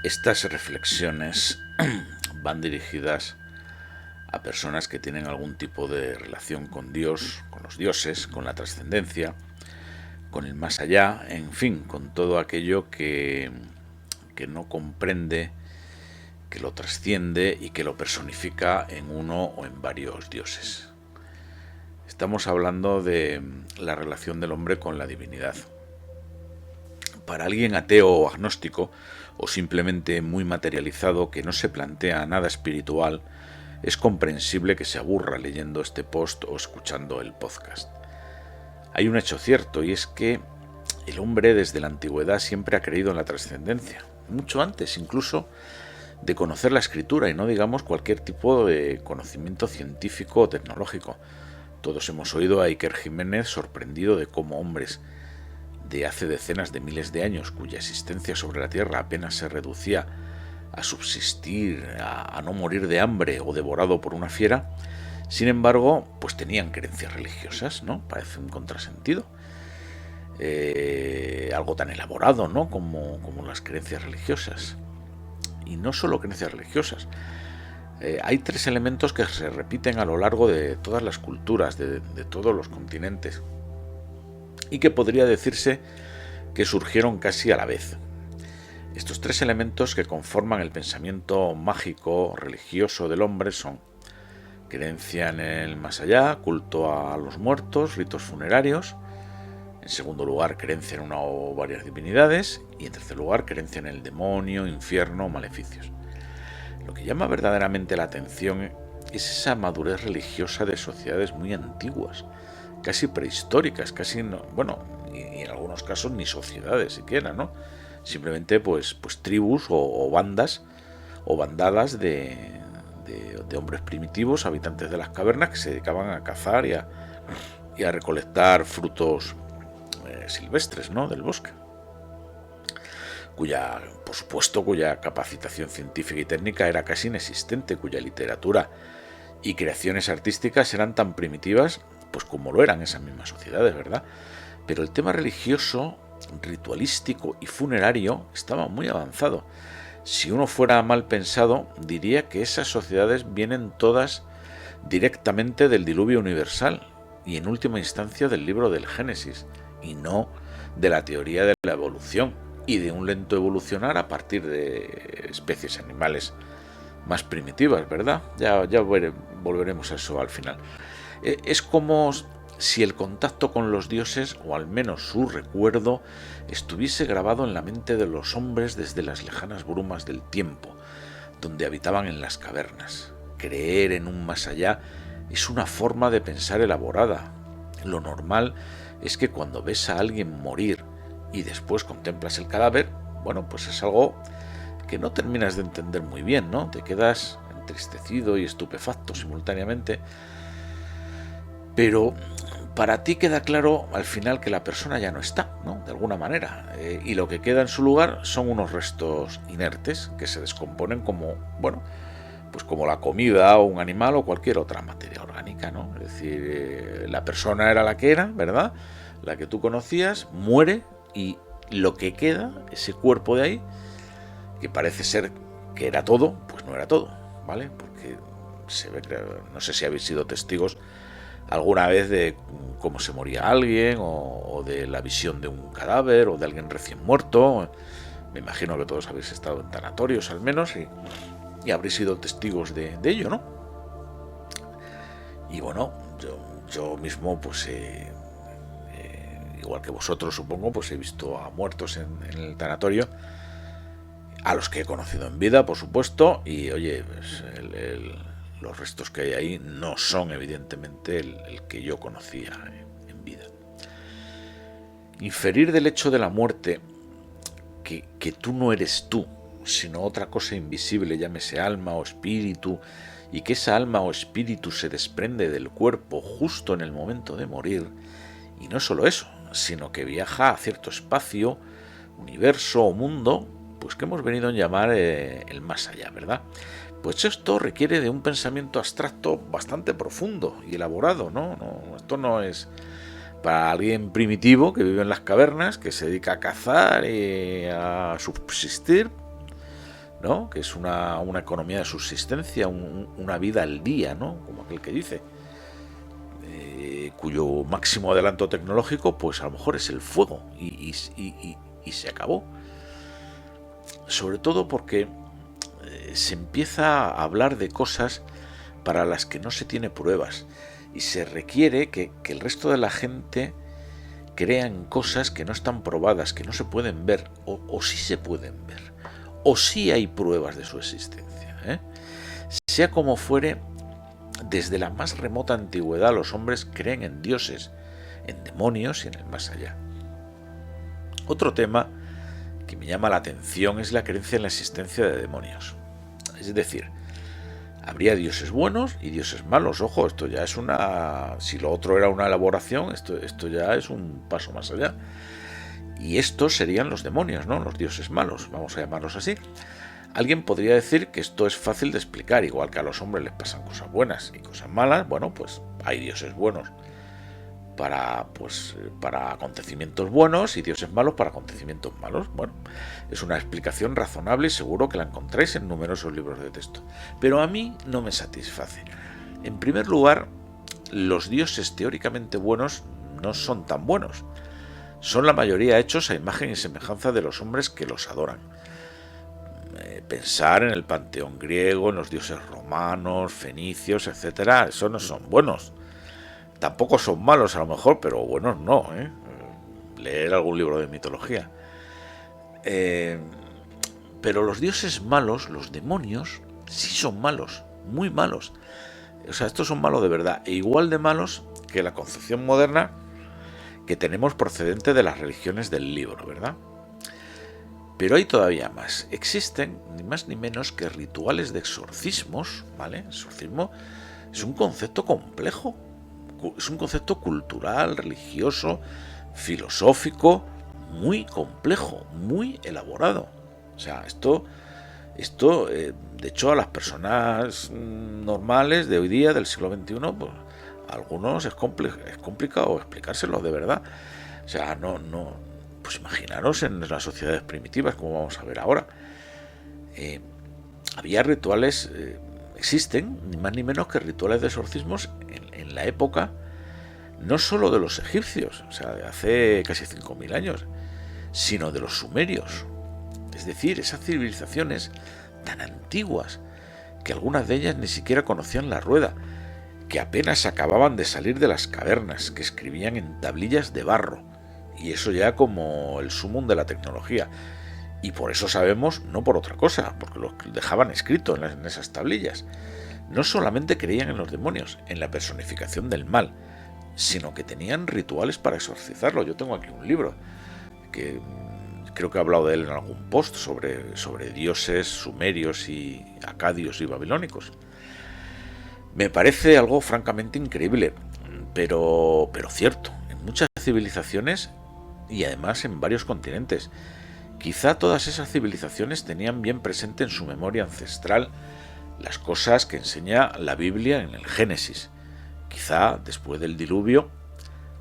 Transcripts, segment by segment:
Estas reflexiones van dirigidas a personas que tienen algún tipo de relación con Dios, con los dioses, con la trascendencia, con el más allá, en fin, con todo aquello que no comprende, que lo trasciende y que lo personifica en uno o en varios dioses. Estamos hablando de la relación del hombre con la divinidad. Para alguien ateo o agnóstico, o simplemente muy materializado que no se plantea nada espiritual, es comprensible que se aburra leyendo este post o escuchando el podcast. Hay un hecho cierto, y es que el hombre desde la antigüedad siempre ha creído en la trascendencia, mucho antes incluso de conocer la escritura, y no digamos cualquier tipo de conocimiento científico o tecnológico. Todos hemos oído a Iker Jiménez sorprendido de cómo hombres de hace decenas de miles de años, cuya existencia sobre la Tierra apenas se reducía a subsistir, a no morir de hambre o devorado por una fiera, sin embargo, pues tenían creencias religiosas, ¿no? Parece un contrasentido. Algo tan elaborado, ¿no? Como las creencias religiosas. Y no solo creencias religiosas. Hay tres elementos que se repiten a lo largo de todas las culturas, de todos los continentes, y que podría decirse que surgieron casi a la vez. Estos tres elementos que conforman el pensamiento mágico religioso del hombre son creencia en el más allá, culto a los muertos, ritos funerarios; en segundo lugar, creencia en una o varias divinidades; y en tercer lugar, creencia en el demonio, infierno o maleficios. Lo que llama verdaderamente la atención es esa madurez religiosa de sociedades muy antiguas, casi prehistóricas, casi no, bueno, y en algunos casos ni sociedades siquiera, ¿no? Simplemente pues tribus o bandas o bandadas de hombres primitivos, habitantes de las cavernas, que se dedicaban a cazar y a recolectar frutos silvestres, ¿no? Del bosque, por supuesto, cuya capacitación científica y técnica era casi inexistente, cuya literatura y creaciones artísticas eran tan primitivas pues como lo eran esas mismas sociedades, ¿verdad? Pero el tema religioso, ritualístico y funerario estaba muy avanzado. Si uno fuera mal pensado, diría que esas sociedades vienen todas directamente del diluvio universal y en última instancia del libro del Génesis, y no de la teoría de la evolución y de un lento evolucionar a partir de especies animales más primitivas, ¿verdad? Ya volveremos a eso al final. Es como si el contacto con los dioses, o al menos su recuerdo, estuviese grabado en la mente de los hombres desde las lejanas brumas del tiempo, donde habitaban en las cavernas. Creer en un más allá es una forma de pensar elaborada. Lo normal es que cuando ves a alguien morir y después contemplas el cadáver, bueno, pues es algo que no terminas de entender muy bien, ¿no? Te quedas entristecido y estupefacto simultáneamente, pero para ti queda claro al final que la persona ya no está, ¿no? De alguna manera, y lo que queda en su lugar son unos restos inertes que se descomponen como, bueno, pues como la comida o un animal o cualquier otra materia orgánica, ¿no? Es decir, la persona era la que era, ¿verdad? La que tú conocías, muere, y lo que queda, ese cuerpo de ahí, que parece ser que era todo, pues no era todo, ¿vale? Porque se ve que, no sé si habéis sido testigos alguna vez de cómo se moría alguien, o de la visión de un cadáver o de alguien recién muerto. Me imagino que todos habéis estado en tanatorios al menos y habréis sido testigos de ello, ¿no? Y bueno, yo mismo pues igual que vosotros supongo, pues he visto a muertos en el tanatorio, a los que he conocido en vida, por supuesto, y oye, pues los restos que hay ahí no son evidentemente el que yo conocía en vida. Inferir del hecho de la muerte que tú no eres tú, sino otra cosa invisible, llámese alma o espíritu, y que esa alma o espíritu se desprende del cuerpo justo en el momento de morir, y no solo eso, sino que viaja a cierto espacio, universo o mundo, pues que hemos venido a llamar el más allá, ¿verdad? Pues esto requiere de un pensamiento abstracto bastante profundo y elaborado, ¿no? Esto no es para alguien primitivo que vive en las cavernas, que se dedica a cazar y a subsistir. ¿no? Que es una economía de subsistencia, una vida al día, ¿no? Como aquel que dice, cuyo máximo adelanto tecnológico, pues a lo mejor es el fuego, y se acabó. Sobre todo porque se empieza a hablar de cosas para las que no se tiene pruebas, y se requiere que el resto de la gente crea en cosas que no están probadas, que no se pueden ver, o sí se pueden ver, o sí hay pruebas de su existencia, ¿eh? Sea como fuere, desde la más remota antigüedad los hombres creen en dioses, en demonios y en el más allá. Otro tema que me llama la atención es la creencia en la existencia de demonios. Es decir, habría dioses buenos y dioses malos. Ojo, esto ya es si lo otro era una elaboración, esto ya es un paso más allá. Y estos serían los demonios, ¿no? Los dioses malos, vamos a llamarlos así. Alguien podría decir que esto es fácil de explicar, igual que a los hombres les pasan cosas buenas y cosas malas. Bueno, pues hay dioses buenos para acontecimientos buenos y dioses malos para acontecimientos malos. Bueno, es una explicación razonable y seguro que la encontráis en numerosos libros de texto. Pero a mí no me satisface. En primer lugar, los dioses teóricamente buenos no son tan buenos. Son la mayoría hechos a imagen y semejanza de los hombres que los adoran. Pensar en el panteón griego, en los dioses romanos, fenicios, etcétera, esos no son buenos. Tampoco son malos a lo mejor, pero buenos no, ¿eh? Leer algún libro de mitología. Pero los dioses malos, los demonios, sí son malos, muy malos. O sea, estos son malos de verdad, e igual de malos que la concepción moderna que tenemos procedente de las religiones del libro, ¿verdad? Pero hay todavía más. Existen ni más ni menos que rituales de exorcismos, ¿vale? Exorcismo es un concepto complejo, es un concepto cultural, religioso, filosófico, muy complejo, muy elaborado. O sea, esto de hecho, a las personas normales de hoy día, del siglo XXI, pues a algunos es complicado explicárselo de verdad. O sea, pues imaginaros en las sociedades primitivas, como vamos a ver ahora. Había rituales, existen ni más ni menos que rituales de exorcismos en la época, no solo de los egipcios, o sea, de hace casi 5.000 años, sino de los sumerios. Es decir, esas civilizaciones tan antiguas, que algunas de ellas ni siquiera conocían la rueda, que apenas acababan de salir de las cavernas, que escribían en tablillas de barro, y eso ya como el sumum de la tecnología. Y por eso sabemos, no por otra cosa, porque lo dejaban escrito en esas tablillas. No solamente creían en los demonios, en la personificación del mal, sino que tenían rituales para exorcizarlo. Yo tengo aquí un libro que creo que he hablado de él en algún post sobre dioses sumerios y acadios y babilónicos. Me parece algo francamente increíble, pero cierto, en muchas civilizaciones y además en varios continentes. Quizá todas esas civilizaciones tenían bien presente en su memoria ancestral las cosas que enseña la Biblia en el Génesis. Quizá después del diluvio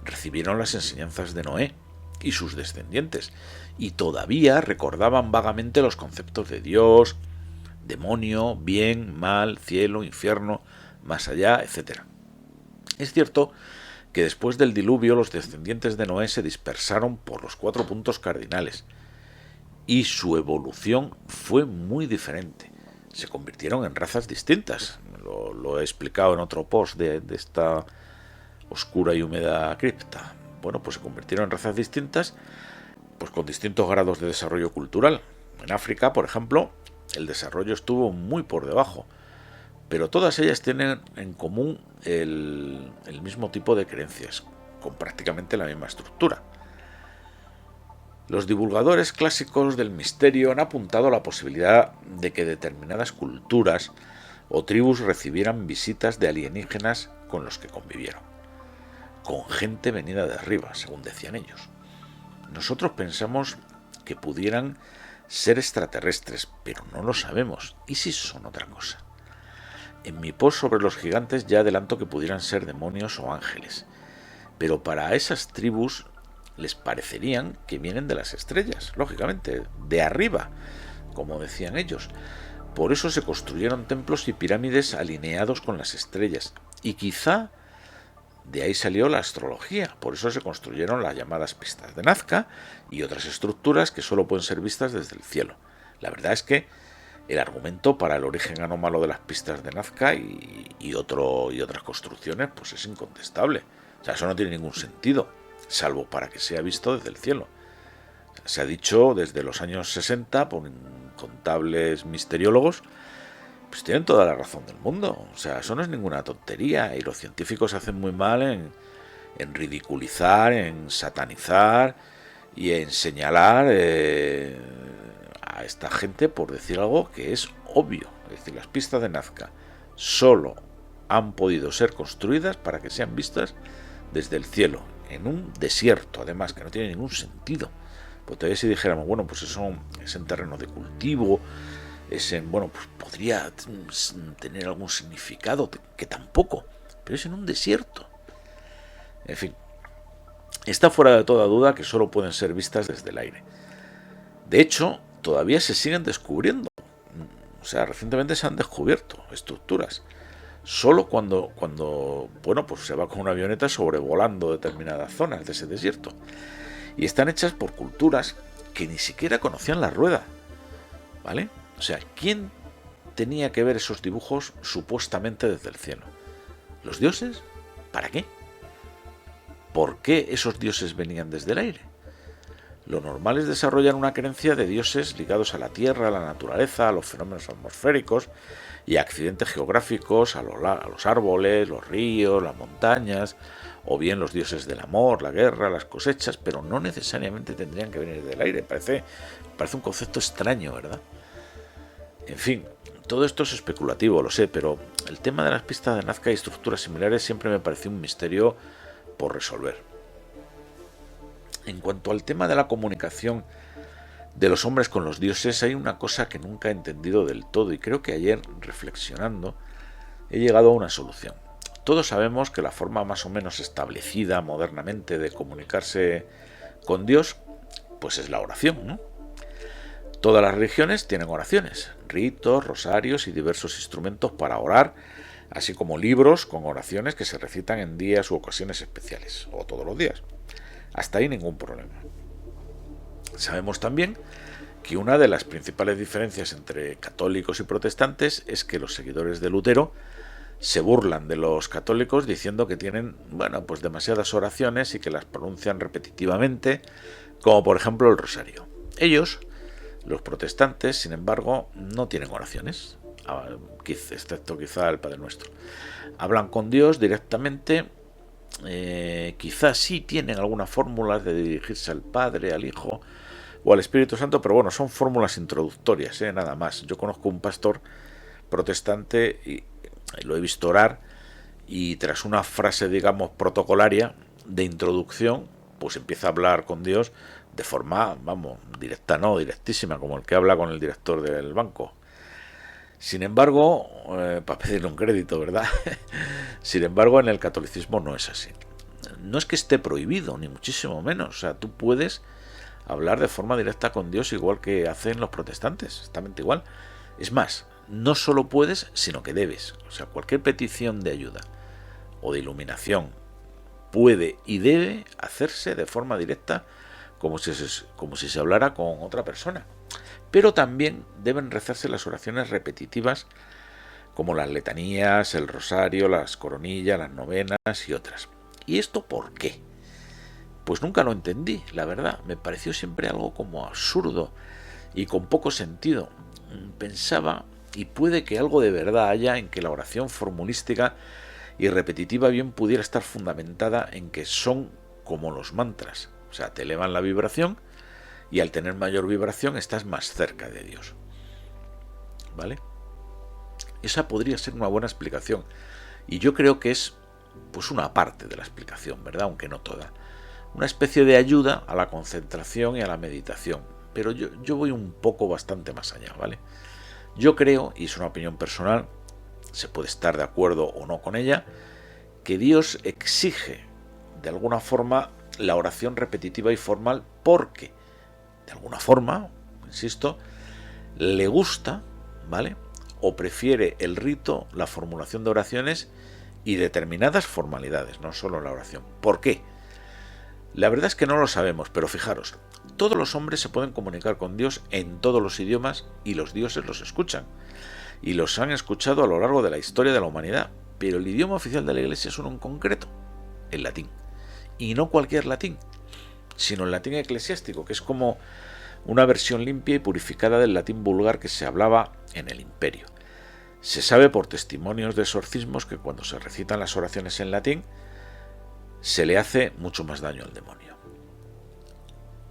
recibieron las enseñanzas de Noé y sus descendientes, y todavía recordaban vagamente los conceptos de Dios, demonio, bien, mal, cielo, infierno, más allá, etc. Es cierto que después del diluvio los descendientes de Noé se dispersaron por los 4 puntos cardinales, y su evolución fue muy diferente. Se convirtieron en razas distintas. Lo he explicado en otro post de esta oscura y húmeda cripta. Bueno, pues se convirtieron en razas distintas, pues con distintos grados de desarrollo cultural. En África, por ejemplo, el desarrollo estuvo muy por debajo, pero todas ellas tienen en común el mismo tipo de creencias, con prácticamente la misma estructura. Los divulgadores clásicos del misterio han apuntado a la posibilidad de que determinadas culturas o tribus recibieran visitas de alienígenas con los que convivieron, con gente venida de arriba, según decían ellos. Nosotros pensamos que pudieran ser extraterrestres, pero no lo sabemos. ¿Y si son otra cosa? En mi post sobre los gigantes ya adelanto que pudieran ser demonios o ángeles, pero para esas tribus les parecerían que vienen de las estrellas, lógicamente, de arriba, como decían ellos. Por eso se construyeron templos y pirámides alineados con las estrellas. Y quizá de ahí salió la astrología. Por eso se construyeron las llamadas pistas de Nazca y otras estructuras que solo pueden ser vistas desde el cielo. La verdad es que el argumento para el origen anómalo de las pistas de Nazca y otras construcciones pues es incontestable. O sea, eso no tiene ningún sentido, salvo para que sea visto desde el cielo. Se ha dicho desde los años 60 por incontables misteriólogos, pues tienen toda la razón del mundo. O sea, eso no es ninguna tontería y los científicos hacen muy mal en ridiculizar, en satanizar y en señalar a esta gente por decir algo que es obvio. Es decir, las pistas de Nazca solo han podido ser construidas para que sean vistas desde el cielo, en un desierto, además, que no tiene ningún sentido. Pues todavía si dijéramos, bueno, pues eso es en terreno de cultivo, es en, bueno, pues podría tener algún significado, que tampoco, pero es en un desierto. En fin, está fuera de toda duda que solo pueden ser vistas desde el aire. De hecho, todavía se siguen descubriendo. O sea, recientemente se han descubierto estructuras. Solo cuando bueno, pues se va con una avioneta sobrevolando determinadas zonas de ese desierto. Y están hechas por culturas que ni siquiera conocían la rueda, ¿vale? O sea, ¿quién tenía que ver esos dibujos supuestamente desde el cielo? ¿Los dioses? ¿Para qué? ¿Por qué esos dioses venían desde el aire? Lo normal es desarrollar una creencia de dioses ligados a la tierra, a la naturaleza, a los fenómenos atmosféricos y a accidentes geográficos, a los árboles, los ríos, las montañas, o bien los dioses del amor, la guerra, las cosechas, pero no necesariamente tendrían que venir del aire. Parece un concepto extraño, ¿verdad? En fin, todo esto es especulativo, lo sé, pero el tema de las pistas de Nazca y estructuras similares siempre me pareció un misterio por resolver. En cuanto al tema de la comunicación de los hombres con los dioses, hay una cosa que nunca he entendido del todo y creo que ayer, reflexionando, he llegado a una solución. Todos sabemos que la forma más o menos establecida modernamente de comunicarse con Dios, pues es la oración, ¿no? Todas las religiones tienen oraciones, ritos, rosarios y diversos instrumentos para orar, así como libros con oraciones que se recitan en días u ocasiones especiales, o todos los días. Hasta ahí ningún problema. Sabemos también que una de las principales diferencias entre católicos y protestantes es que los seguidores de Lutero se burlan de los católicos diciendo que tienen, bueno, pues demasiadas oraciones y que las pronuncian repetitivamente, como por ejemplo el rosario. Ellos, los protestantes, sin embargo, no tienen oraciones, excepto quizá el Padre Nuestro. Hablan con Dios directamente, quizás sí tienen algunas fórmulas de dirigirse al Padre, al Hijo o al Espíritu Santo, pero bueno, son fórmulas introductorias, nada más. Yo conozco un pastor protestante y lo he visto orar y tras una frase, digamos, protocolaria de introducción, pues empieza a hablar con Dios de forma, vamos, directa, no, directísima, como el que habla con el director del banco. Sin embargo, para pedirle un crédito, ¿verdad? Sin embargo, en el catolicismo no es así. No es que esté prohibido, ni muchísimo menos. O sea, tú puedes hablar de forma directa con Dios igual que hacen los protestantes, exactamente igual. Es más, no solo puedes, sino que debes. O sea, cualquier petición de ayuda o de iluminación puede y debe hacerse de forma directa como si se hablara con otra persona. Pero también deben rezarse las oraciones repetitivas como las letanías, el rosario, las coronillas, las novenas y otras. ¿Y esto por qué? Pues nunca lo entendí, la verdad. Me pareció siempre algo como absurdo y con poco sentido. Pensaba, y puede que algo de verdad haya en que la oración formulística y repetitiva bien pudiera estar fundamentada en que son como los mantras. O sea, te elevan la vibración y al tener mayor vibración estás más cerca de Dios. ¿Vale? Esa podría ser una buena explicación. Y yo creo que es pues una parte de la explicación, ¿verdad? Aunque no toda. Una especie de ayuda a la concentración y a la meditación. Pero yo voy un poco bastante más allá, ¿vale? Yo creo, y es una opinión personal, se puede estar de acuerdo o no con ella, que Dios exige de alguna forma la oración repetitiva y formal porque, de alguna forma, insisto, le gusta, ¿vale? O prefiere el rito, la formulación de oraciones y determinadas formalidades, no solo la oración. ¿Por qué? La verdad es que no lo sabemos, pero fijaros, todos los hombres se pueden comunicar con Dios en todos los idiomas y los dioses los escuchan. Y los han escuchado a lo largo de la historia de la humanidad. Pero el idioma oficial de la Iglesia es uno en concreto, el latín. Y no cualquier latín, sino el latín eclesiástico, que es como una versión limpia y purificada del latín vulgar que se hablaba en el imperio. Se sabe por testimonios de exorcismos que cuando se recitan las oraciones en latín, se le hace mucho más daño al demonio.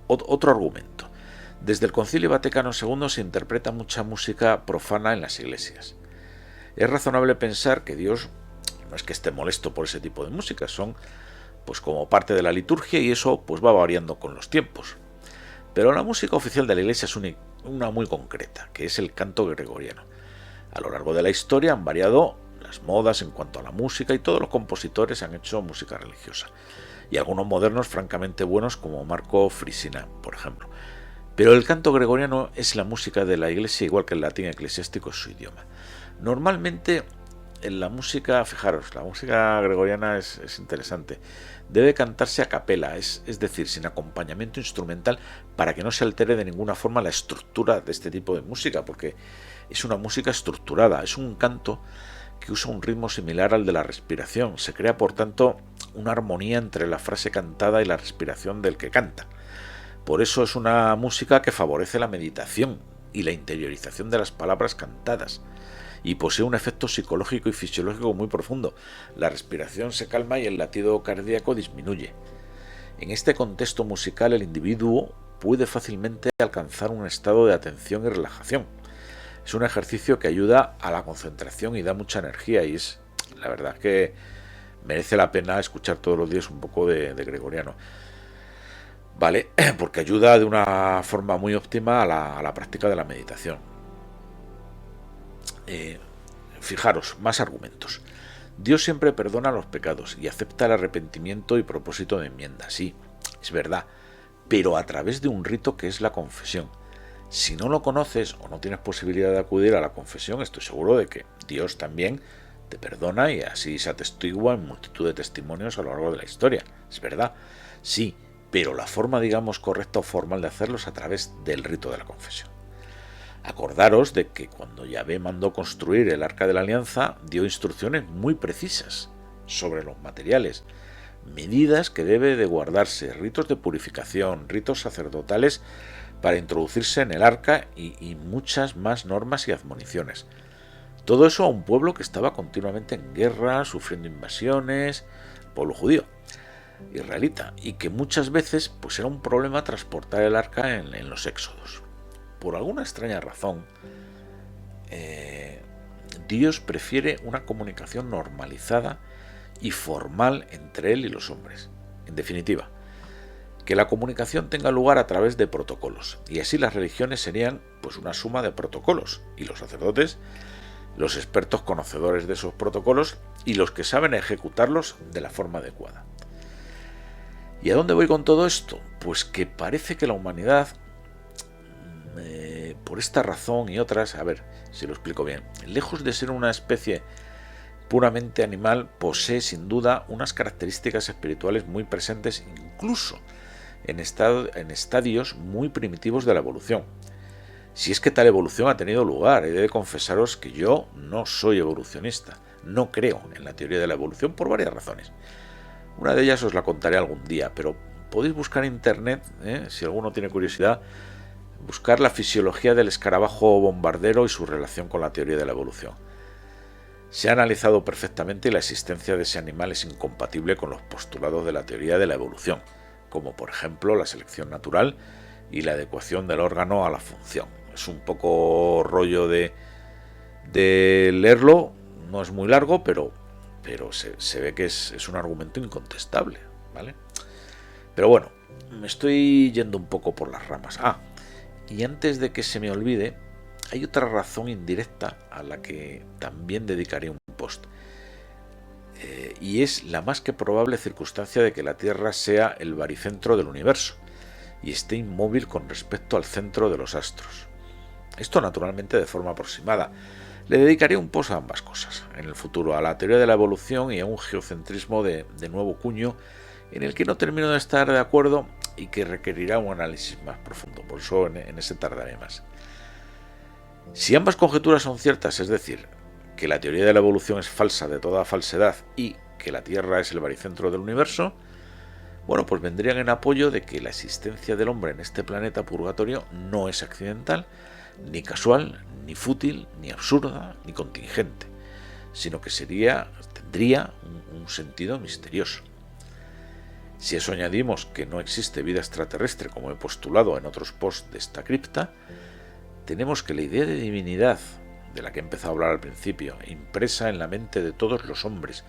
Otro argumento. Desde el Concilio Vaticano II se interpreta mucha música profana en las iglesias. Es razonable pensar que Dios no es que esté molesto por ese tipo de música, son pues como parte de la liturgia y eso pues va variando con los tiempos. Pero la música oficial de la iglesia es una muy concreta, que es el canto gregoriano. A lo largo de la historia han variado las modas en cuanto a la música y todos los compositores han hecho música religiosa. Y algunos modernos francamente buenos como Marco Frisina, por ejemplo. Pero el canto gregoriano es la música de la iglesia igual que el latín eclesiástico es su idioma. Normalmente en la música, fijaros, la música gregoriana es interesante. Debe cantarse a capela, es decir, sin acompañamiento instrumental para que no se altere de ninguna forma la estructura de este tipo de música, porque es una música estructurada, es un canto que usa un ritmo similar al de la respiración. Se crea, por tanto, una armonía entre la frase cantada y la respiración del que canta. Por eso es una música que favorece la meditación y la interiorización de las palabras cantadas. Y posee un efecto psicológico y fisiológico muy profundo. La respiración se calma y el latido cardíaco disminuye. En este contexto musical el individuo puede fácilmente alcanzar un estado de atención y relajación. Es un ejercicio que ayuda a la concentración y da mucha energía y es, la verdad, que merece la pena escuchar todos los días un poco de gregoriano. ¿Vale? Porque ayuda de una forma muy óptima a la práctica de la meditación. Fijaros, más argumentos. Dios siempre perdona los pecados y acepta el arrepentimiento y propósito de enmienda, sí, es verdad, pero a través de un rito que es la confesión. Si no lo conoces o no tienes posibilidad de acudir a la confesión, estoy seguro de que Dios también te perdona y así se atestigua en multitud de testimonios a lo largo de la historia. Es verdad, sí, pero la forma, digamos, correcta o formal de hacerlo es a través del rito de la confesión. Acordaros de que cuando Yahvé mandó construir el Arca de la Alianza, dio instrucciones muy precisas sobre los materiales, medidas que debe de guardarse, ritos de purificación, ritos sacerdotales para introducirse en el arca y muchas más normas y admoniciones. Todo eso a un pueblo que estaba continuamente en guerra, sufriendo invasiones, pueblo judío, israelita, y que muchas veces pues era un problema transportar el arca en los éxodos. Por alguna extraña razón, Dios prefiere una comunicación normalizada y formal entre él y los hombres. En definitiva, que la comunicación tenga lugar a través de protocolos, y así las religiones serían pues una suma de protocolos, y los sacerdotes, los expertos conocedores de esos protocolos y los que saben ejecutarlos de la forma adecuada. ¿Y a dónde voy con todo esto? Pues que parece que la humanidad, por esta razón y otras, a ver si lo explico bien, lejos de ser una especie puramente animal, posee sin duda unas características espirituales muy presentes incluso en estadios muy primitivos de la evolución. Si es que tal evolución ha tenido lugar, he de confesaros que yo no soy evolucionista, no creo en la teoría de la evolución por varias razones. Una de ellas os la contaré algún día, pero podéis buscar en internet, si alguno tiene curiosidad, buscar la fisiología del escarabajo bombardero y su relación con la teoría de la evolución. Se ha analizado perfectamente y la existencia de ese animal es incompatible con los postulados de la teoría de la evolución, como por ejemplo la selección natural y la adecuación del órgano a la función. Es un poco rollo de leerlo, no es muy largo, pero se ve que es un argumento incontestable, ¿vale? Pero bueno, me estoy yendo un poco por las ramas. Y antes de que se me olvide, hay otra razón indirecta a la que también dedicaré un post. Y es la más que probable circunstancia de que la Tierra sea el baricentro del universo y esté inmóvil con respecto al centro de los astros. Esto naturalmente de forma aproximada. Le dedicaré un post a ambas cosas, en el futuro, a la teoría de la evolución y a un geocentrismo de nuevo cuño, en el que no termino de estar de acuerdo y que requerirá un análisis más profundo, por eso en ese tardaré más. Si ambas conjeturas son ciertas, es decir, que la teoría de la evolución es falsa de toda falsedad y que la Tierra es el baricentro del universo, bueno, pues vendrían en apoyo de que la existencia del hombre en este planeta purgatorio no es accidental, ni casual, ni fútil, ni absurda, ni contingente, sino que tendría un sentido misterioso. Si a eso añadimos que no existe vida extraterrestre, como he postulado en otros posts de esta cripta, tenemos que la idea de divinidad, de la que he empezado a hablar al principio, impresa en la mente de todos los hombres,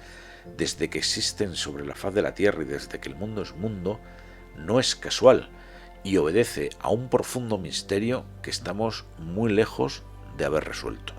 desde que existen sobre la faz de la Tierra y desde que el mundo es mundo, no es casual y obedece a un profundo misterio que estamos muy lejos de haber resuelto.